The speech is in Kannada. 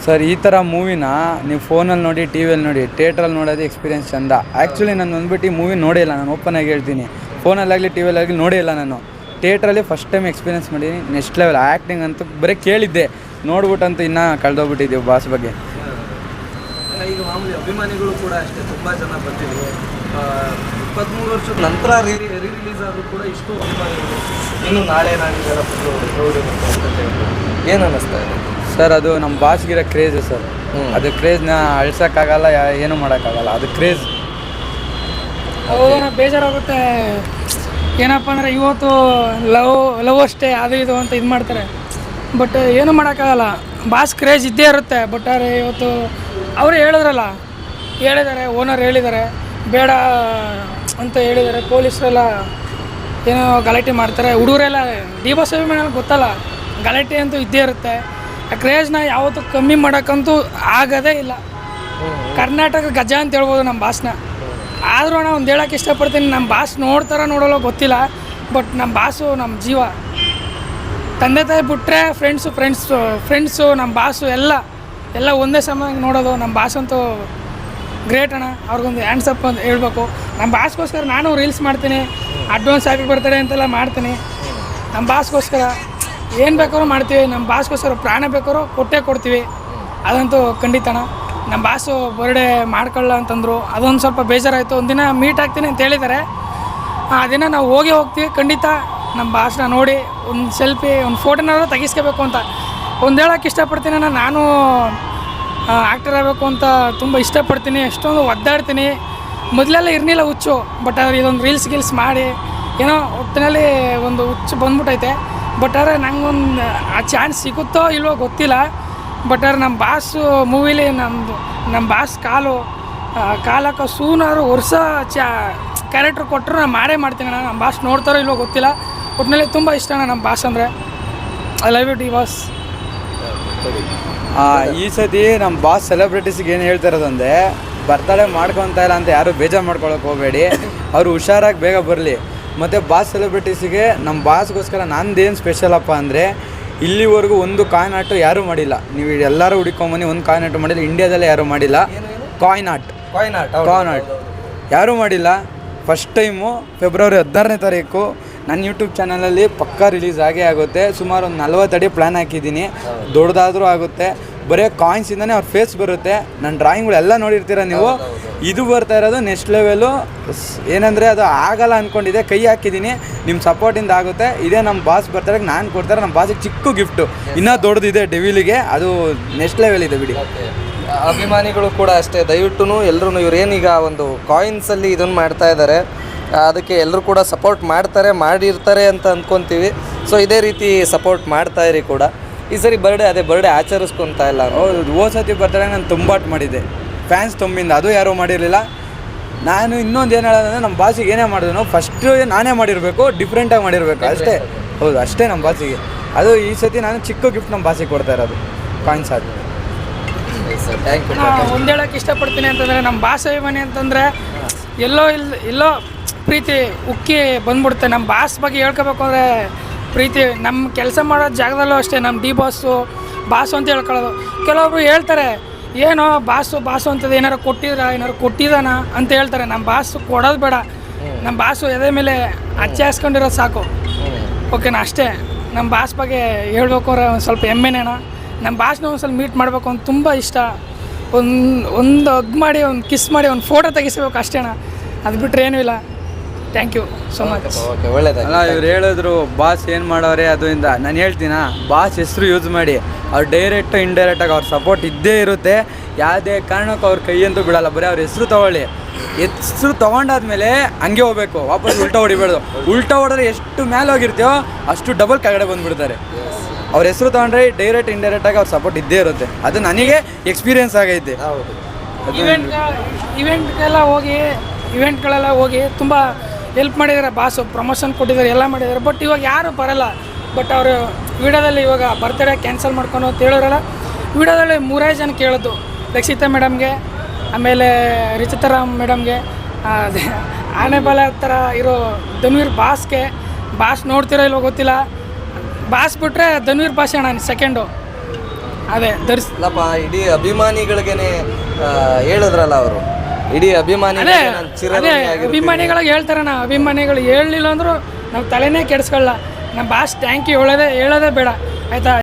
ಸರ್ ಈ ಥರ ಮೂವಿನ ನೀವು ಫೋನಲ್ಲಿ ನೋಡಿ ಟಿ ವಿಯಲ್ಲಿ ನೋಡಿ ಥಿಯೇಟ್ರಲ್ಲಿ ನೋಡೋದು ಎಕ್ಸ್ಪೀರಿಯೆನ್ಸ್ ಚಂದ. ಆ್ಯಕ್ಚುಲಿ ನಾನು ಬಂದುಬಿಟ್ಟು ಈ ಮೂವಿ ನೋಡೇ ಇಲ್ಲ, ನಾನು ಓಪನಾಗಿ ಹೇಳ್ತೀನಿ. ಫೋನಲ್ಲಾಗಲಿ ಟಿ ವಿಯಲ್ಲಾಗಲಿ ನೋಡೇ ಇಲ್ಲ ನಾನು. ಥಿಯೇಟ್ರಲ್ಲಿ ಫಸ್ಟ್ ಟೈಮ್ ಎಕ್ಸ್ಪೀರಿಯೆನ್ಸ್ ಮಾಡಿದ್ದೀನಿ. ನೆಕ್ಸ್ಟ್ ಲೆವೆಲ್ ಆ್ಯಕ್ಟಿಂಗ್ ಅಂತೂ ಬರೀ ಕೇಳಿದ್ದೆ, ನೋಡ್ಬಿಟ್ಟಂತೂ ಇನ್ನೂ ಕಳೆದೋಗ್ಬಿಟ್ಟಿದ್ದೀವಿ ಬಾಸ್ ಬಗ್ಗೆ. ಈಗ ಮಾಮೂಲಿ ಅಭಿಮಾನಿಗಳು ಕೂಡ ಅಷ್ಟೇ ತುಂಬ ಜನ ಬರ್ತಿದ್ರು. 23 ವರ್ಷದ ನಂತರ ರಿಲೀಸ್ ಆದರೂ ಕೂಡ ಇಷ್ಟು ಅಭಿಮಾನಿಗಳು ಇನ್ನು ನಾಳೆ ನಾಡಿದ್ದೆಲ್ಲ ಏನು ಅನ್ನಿಸ್ತಾ ಇದೆ ಸರ್? ಅದು ನಮ್ಮ ಬಾಸ್ಗಿರೋ ಕ್ರೇಜು ಸರ್. ಅದು ಕ್ರೇಜ್ನ ಅಳ್ಸೋಕ್ಕಾಗಲ್ಲ, ಏನೂ ಮಾಡೋಕ್ಕಾಗಲ್ಲ. ಅದು ಕ್ರೇಜ್. ಅವಾಗ ಬೇಜಾರಾಗುತ್ತೆ. ಏನಪ್ಪ ಅಂದರೆ ಇವತ್ತು ಲವ್ ಅಷ್ಟೇ ಅದು ಇದು ಅಂತ ಇದು ಮಾಡ್ತಾರೆ. ಬಟ್ ಏನೂ ಮಾಡೋಕ್ಕಾಗಲ್ಲ, ಬಾಸ್ ಕ್ರೇಜ್ ಇದ್ದೇ ಇರುತ್ತೆ. ಬಟ್ ಆದರೆ ಇವತ್ತು ಅವರು ಹೇಳಿದ್ದಾರೆ, ಓನರ್ ಹೇಳಿದ್ದಾರೆ ಬೇಡ ಅಂತ ಹೇಳಿದ್ದಾರೆ. ಪೊಲೀಸರೆಲ್ಲ ಏನೋ ಗಲಾಟೆ ಮಾಡ್ತಾರೆ. ಹುಡುಗರೆಲ್ಲ ಡಿ ಬಾಸ್ ಅಭಿಮಾನ ಗೊತ್ತಲ್ಲ, ಗಲಾಟೆ ಅಂತೂ ಇದ್ದೇ ಇರುತ್ತೆ. ಆ ಕ್ರೇಜ್ನ ಯಾವತ್ತೂ ಕಮ್ಮಿ ಮಾಡೋಕ್ಕಂತೂ ಆಗೋದೇ ಇಲ್ಲ. ಕರ್ನಾಟಕ ಗಜ ಅಂತ ಹೇಳ್ಬೋದು ನಮ್ಮ ಬಾಸ್ನ. ಆದರೂ ನಾನು ಒಂದು ಹೇಳೋಕ್ಕೆ ಇಷ್ಟಪಡ್ತೀನಿ, ನಮ್ಮ ಬಾಸ್ ನೋಡ್ತಾರೋ ನೋಡೋಲ್ಲ ಗೊತ್ತಿಲ್ಲ, ಬಟ್ ನಮ್ಮ ಬಾಸು ನಮ್ಮ ಜೀವ. ತಂದೆ ತಾಯಿ ಬಿಟ್ಟರೆ ಫ್ರೆಂಡ್ಸು ನಮ್ಮ ಬಾಸು ಎಲ್ಲ ಒಂದೇ ಸಮಯ ನೋಡೋದು. ನಮ್ಮ ಬಾಸ್ ಅಂತೂ ಗ್ರೇಟ್ ಅಣ್ಣ, ಅವ್ರಿಗೊಂದು ಹ್ಯಾಂಡ್ಸಪ್ ಅಂತ ಹೇಳ್ಬೇಕು. ನಮ್ಮ ಬಾಸ್ಗೋಸ್ಕರ ನಾನು ರೀಲ್ಸ್ ಮಾಡ್ತೀನಿ, ಅಡ್ವಾನ್ಸ್ ಹ್ಯಾಪಿ ಬರ್ತ್ಡೇ ಅಂತೆಲ್ಲ ಮಾಡ್ತೀನಿ. ನಮ್ಮ ಬಾಸ್ಗೋಸ್ಕರ ಏನು ಬೇಕಾದ್ರೂ ಮಾಡ್ತೀವಿ. ನಮ್ಮ ಬಾಸ್ಗೋಸ್ಕರ ಪ್ರಾಣ ಬೇಕಾದ್ರೂ ಕೊಡ್ತೀವಿ. ಅದಂತೂ ಖಂಡಿತಣ. ನಮ್ಮ ಬಾಸು ಬರ್ಡೇ ಮಾಡ್ಕೊಳ್ಳ ಅಂತಂದರು, ಅದೊಂದು ಸ್ವಲ್ಪ ಬೇಜಾರಾಯಿತು. ಒಂದಿನ ಮೀಟ್ ಆಗ್ತೀನಿ ಅಂತ ಹೇಳಿದ್ದಾರೆ. ಆ ದಿನ ನಾವು ಹೋಗ್ತೀವಿ ಖಂಡಿತ. ನಮ್ಮ ಬಾಸ್ನ ನೋಡಿ ಒಂದು ಸೆಲ್ಫಿ, ಒಂದು ಫೋಟೋನಾದ್ರೂ ತೆಗಿಸ್ಕೋಬೇಕು ಅಂತ ಒಂದು ಹೇಳೋಕ್ಕೆ ಇಷ್ಟಪಡ್ತೀನಿ. ನಾನು ಆ್ಯಕ್ಟರ್ ಆಗಬೇಕು ಅಂತ ತುಂಬ ಇಷ್ಟಪಡ್ತೀನಿ. ಎಷ್ಟೊಂದು ಒದ್ದಾಡ್ತೀನಿ. ಮೊದಲೆಲ್ಲ ಇರಲಿಲ್ಲ ಹುಚ್ಚು, ಬಟ್ ಆದರೆ ಇದೊಂದು ರೀಲ್ಸ್ ಮಾಡಿ ಏನೋ ಒಟ್ಟಿನಲ್ಲಿ ಒಂದು ಹುಚ್ಚು ಬಂದ್ಬಿಟ್ಟೈತೆ. ಬಟ್ ಆದರೆ ನಂಗೊಂದು ಆ ಚಾನ್ಸ್ ಸಿಗುತ್ತೋ ಇಲ್ವೋ ಗೊತ್ತಿಲ್ಲ. ಬಟ್ ಆದರೆ ನಮ್ಮ ಬಾಸು ಮೂವಿಲಿ ನಮ್ಮ ಬಾಸ್ ಕಾಲಕ್ಕೆ ಸೂನಾರು ವರ್ಷ ಕ್ಯಾರೆಕ್ಟ್ರ್ ಕೊಟ್ಟರು ನಾನು ಮಾಡೇ ಮಾಡ್ತೀನಿ. ನಮ್ಮ ಬಾಸ್ ನೋಡ್ತಾರೋ ಇಲ್ವೋ ಗೊತ್ತಿಲ್ಲ. ಒಟ್ಟಿನಲ್ಲಿ ತುಂಬ ಇಷ್ಟ ನಮ್ಮ ಬಾಸ್ ಅಂದರೆ. I love you D boss. ಈ ಸತಿ ನಮ್ಮ ಬಾಸ್ ಸೆಲೆಬ್ರಿಟೀಸಿಗೆ ಏನು ಹೇಳ್ತಾ ಇರೋದಂದರೆ, ಬರ್ತಡೇ ಮಾಡ್ಕೊತಾ ಇಲ್ಲ ಅಂತ ಯಾರು ಬೇಜಾರು ಮಾಡ್ಕೊಳಕ್ಕೆ ಹೋಗಬೇಡಿ. ಅವರು ಹುಷಾರಾಗಿ ಬೇಗ ಬರಲಿ. ಮತ್ತು ಬಾಸ್ ಸೆಲೆಬ್ರಿಟೀಸಿಗೆ ನಮ್ಮ ಬಾಸ್ಗೋಸ್ಕರ ನಂದೇನು ಸ್ಪೆಷಲಪ್ಪ ಅಂದರೆ, ಇಲ್ಲಿವರೆಗೂ ಒಂದು ಕಾಯಿನ್ ಆಟು ಯಾರೂ ಮಾಡಿಲ್ಲ. ನೀವು ಎಲ್ಲರೂ ಹುಡುಕೊಂಬನ್ನಿ, ಒಂದು ಕಾಯಿನ್ ಆಟು ಮಾಡಿಲ್ಲ. ಇಂಡಿಯಾದಲ್ಲೇ ಯಾರೂ ಮಾಡಿಲ್ಲ. ಕಾಯಿನ್ ಆಟ್ ಯಾರೂ ಮಾಡಿಲ್ಲ. ಫಸ್ಟ್ ಟೈಮು ಫೆಬ್ರವರಿ 16ನೇ ತಾರೀಕು ನನ್ನ ಯೂಟ್ಯೂಬ್ ಚಾನಲಲ್ಲಿ ಪಕ್ಕಾ ರಿಲೀಸ್ ಆಗುತ್ತೆ. ಸುಮಾರು ಒಂದು 40 ಅಡಿ ಪ್ಲ್ಯಾನ್ ಹಾಕಿದ್ದೀನಿ. ದೊಡ್ಡದಾದರೂ ಆಗುತ್ತೆ. ಬರೀ ಕಾಯಿನ್ಸಿಂದನೇ ಅವ್ರ ಫೇಸ್ ಬರುತ್ತೆ. ನನ್ನ ಡ್ರಾಯಿಂಗ್ಗಳೆಲ್ಲ ನೋಡಿರ್ತೀರ ನೀವು. ಇದು ಬರ್ತಾ ಇರೋದು ನೆಕ್ಸ್ಟ್ ಲೆವೆಲು. ಏನಂದರೆ ಅದು ಆಗಲ್ಲ ಅಂದ್ಕೊಂಡಿದ್ದೆ, ಕೈ ಹಾಕಿದ್ದೀನಿ. ನಿಮ್ಮ ಸಪೋರ್ಟಿಂದ ಆಗುತ್ತೆ. ಇದೇ ನಮ್ಮ ಬಾಸ್ ಬರ್ತಾರೆ, ನಾನು ಕೊಡ್ತಾರೆ. ನಮ್ಮ ಬಾಸಿಗೆ ಚಿಕ್ಕ ಗಿಫ್ಟು ಇನ್ನೂ ದೊಡ್ಡದಿದೆ ಡೆವಿಲಿಗೆ, ಅದು ನೆಕ್ಸ್ಟ್ ಲೆವೆಲ್ ಇದೆ ಬಿಡಿ. ಅಭಿಮಾನಿಗಳು ಕೂಡ ಅಷ್ಟೇ, ದಯವಿಟ್ಟು ಎಲ್ಲರೂ ಇವರೇನೀಗ ಒಂದು ಕಾಯಿನ್ಸಲ್ಲಿ ಇದನ್ನು ಮಾಡ್ತಾ ಇದ್ದಾರೆ, ಅದಕ್ಕೆ ಎಲ್ಲರೂ ಕೂಡ ಸಪೋರ್ಟ್ ಮಾಡಿರ್ತಾರೆ ಅಂತ ಅಂದ್ಕೊತೀವಿ. ಸೊ ಇದೇ ರೀತಿ ಸಪೋರ್ಟ್ ಮಾಡ್ತಾ ಇರಿ ಕೂಡ. ಈ ಸರಿ ಬರ್ಡೇ ಆಚರಿಸ್ಕೊತಾ ಇಲ್ಲ. ಹೋದ ಸತಿ ಬರ್ತಾರೆ ನಾನು ತುಂಬಾಟ್ ಮಾಡಿದ್ದೆ, ಫ್ಯಾನ್ಸ್ ತುಂಬಿಂದ. ಅದು ಯಾರೂ ಮಾಡಿರಲಿಲ್ಲ. ನಾನು ಇನ್ನೊಂದು ಏನು ಹೇಳೋದಂದರೆ, ನಮ್ಮ ಬಾಸಿಗೆ ಏನೇ ಮಾಡಿದ್ರು ಫಸ್ಟು ನಾನೇ ಮಾಡಿರಬೇಕು, ಡಿಫ್ರೆಂಟಾಗಿ ಮಾಡಿರಬೇಕು ಅಷ್ಟೇ. ಹೌದು, ಅಷ್ಟೇ ನಮ್ಮ ಬಾಸಿಗೆ. ಅದು ಈ ಸತಿ ನಾನು ಚಿಕ್ಕ ಗಿಫ್ಟ್ ನಮ್ಮ ಬಾಸಿಗೆ ಕೊಡ್ತಾ ಇರೋದು, ಕಾಯಿನ್ಸ್ ಅದು. Thank you. ಒಂದು ಹೇಳೋಕ್ಕೆ ಇಷ್ಟಪಡ್ತೀನಿ ಅಂತಂದರೆ, ನಮ್ಮ ಬಾಸ್ ಅಭಿಮಾನಿ ಅಂತಂದರೆ ಎಲ್ಲೋ ಪ್ರೀತಿ ಉಕ್ಕಿ ಬಂದ್ಬಿಡುತ್ತೆ. ನಮ್ಮ ಬಾಸ್ ಬಗ್ಗೆ ಹೇಳ್ಕೋಬೇಕು ಅಂದರೆ ಪ್ರೀತಿ. ನಮ್ಮ ಕೆಲಸ ಮಾಡೋ ಜಾಗದಲ್ಲೂ ಅಷ್ಟೇ ನಮ್ಮ ಡಿ ಬಾಸು ಅಂತ ಹೇಳ್ಕೊಳ್ಳೋದು. ಕೆಲವೊಬ್ರು ಹೇಳ್ತಾರೆ, ಏನೋ ಬಾಸು ಅಂತದ್ದು ಏನಾರು ಕೊಟ್ಟಿದ್ದಾನ ಅಂತ ಹೇಳ್ತಾರೆ. ನಮ್ಮ ಬಾಸು ಕೊಡೋದು ಬೇಡ. ನಮ್ಮ ಬಾಸು ಎದೆ ಮೇಲೆ ಅಚ್ಚೆ ಹಾಸ್ಕೊಂಡಿರೋದು ಸಾಕು. ಓಕೆನಾ? ಅಷ್ಟೇ. ನಮ್ಮ ಬಾಸ್ ಬಗ್ಗೆ ಹೇಳ್ಬೇಕು ಅಂದ್ರೆ ಒಂದು ಸ್ವಲ್ಪ ಹೆಮ್ಮೆನೇನ. ನಮ್ಮ ಬಾಸ್ನ ಒಂದು ಸ್ವಲ್ಪ ಮೀಟ್ ಮಾಡಬೇಕು ಅಂತ ತುಂಬ ಇಷ್ಟ. ಒಂದು ಹಗ್ ಮಾಡಿ, ಒಂದು ಕಿಸ್ ಮಾಡಿ, ಒಂದು ಫೋಟೋ ತೆಗಿಸ್ಬೇಕು ಅಷ್ಟೇಣ. ಅದು ಬಿಟ್ಟರೆ ಏನೂ ಇಲ್ಲ. Thank you so much. Okay, ಒಳ್ಳೆಯದಾಗಲ್ಲ. ಇವ್ರು ಹೇಳಿದ್ರು ಬಾಸ್ ಏನು ಮಾಡೋರೆ ಅದರಿಂದ. ನಾನು ಹೇಳ್ತೀನ, ಬಾಸ್ ಹೆಸರು ಯೂಸ್ ಮಾಡಿ. ಅವ್ರು ಡೈರೆಕ್ಟು ಇಂಡೈರೆಕ್ಟಾಗಿ ಅವ್ರ ಸಪೋರ್ಟ್ ಇದ್ದೇ ಇರುತ್ತೆ. ಯಾವುದೇ ಕಾರಣಕ್ಕೂ ಅವ್ರ ಕೈಯಂತೂ ಬಿಡೋಲ್ಲ. ಬರೀ ಅವ್ರ ಹೆಸರು ತೊಗೊಳ್ಳಿ. ಹೆಸರು ತೊಗೊಂಡಾದ್ಮೇಲೆ ಹಂಗೆ ಹೋಗ್ಬೇಕು, ವಾಪಸ್ ಉಲ್ಟಾ ಹೊಡಿಬೇಡ್ದು. ಉಲ್ಟಾ ಹೊಡೆದ್ರೆ ಎಷ್ಟು ಮೇಲೆ ಹೋಗಿರ್ತೀವೋ ಅಷ್ಟು ಡಬಲ್ ಕೆಳಗಡೆ ಬಂದುಬಿಡ್ತಾರೆ. ಅವ್ರ ಹೆಸರು ತೊಗೊಂಡ್ರೆ ಡೈರೆಕ್ಟ್ ಇಂಡೈರೆಕ್ಟಾಗಿ ಅವ್ರ ಸಪೋರ್ಟ್ ಇದ್ದೇ ಇರುತ್ತೆ. ಅದು ನನಗೆ ಎಕ್ಸ್ಪೀರಿಯೆನ್ಸ್ ಆಗೈತೆ. ಇವೆಂಟ್ಗಳೆಲ್ಲ ಹೋಗಿ ತುಂಬ ಹೆಲ್ಪ್ ಮಾಡಿದ್ದಾರೆ. ಬಾಸು ಪ್ರಮೋಷನ್ ಕೊಟ್ಟಿದ್ದಾರೆ, ಎಲ್ಲ ಮಾಡಿದ್ದಾರೆ. ಬಟ್ ಇವಾಗ ಯಾರೂ ಬರೋಲ್ಲ. ಬಟ್ ಅವರು ವೀಡಿಯೋದಲ್ಲಿ ಇವಾಗ ಬರ್ತ್ಡೇ ಕ್ಯಾನ್ಸಲ್ ಮಾಡ್ಕೊಂಡು ಅಂತ ಹೇಳೋರಲ್ಲ, ವೀಡಿಯೋದಲ್ಲಿ 3 ಜನ ಕೇಳೋದು. ರಕ್ಷಿತಾ ಮೇಡಮ್ಗೆ, ಆಮೇಲೆ ರಿಚಿತಾರಾಮ್ ಮೇಡಮ್ಗೆ, ಆನೆಬಾಲ ಥರ ಇರೋ ಧನ್ವೀರ್ ಬಾಸ್ ನೋಡ್ತಿರೋ ಇಲ್ವೋ ಗೊತ್ತಿಲ್ಲ. ಬಾಸ್ ಬಿಟ್ಟರೆ ಧನ್ವೀರ್ ಭಾಷೆ ಅಣ್ಣ ಸೆಕೆಂಡು. ಅದೇ ಅಲ್ಲಪ್ಪ, ಇಡೀ ಅಭಿಮಾನಿಗಳಿಗೇನೆ ಹೇಳಿದ್ರಲ್ಲ ಅವರು, ಇಡೀ ಅಭಿಮಾನಿಗಳಿಗೆ ನಾನು ಅದೇ ಚಿರಋಣಿ ಆಗಿರ್ತೀನಿ. ಅಭಿಮಾನಿಗಳಿಗೆ ಹೇಳ್ತಾರೆ, ನಾ ಅಭಿಮಾನಿಗಳು ಹೇಳಲಿಲ್ಲ ಅಂದರೂ ನಾವು ತಲೆನೇ ಕೆಡಿಸ್ಕೊಳ್ಳಲ್ಲ. ನಮ್ಮ ಬಾಸ್ ಥ್ಯಾಂಕ್ ಯು ಹೇಳೋದೇ ಬೇಡ ಆಯಿತಾ.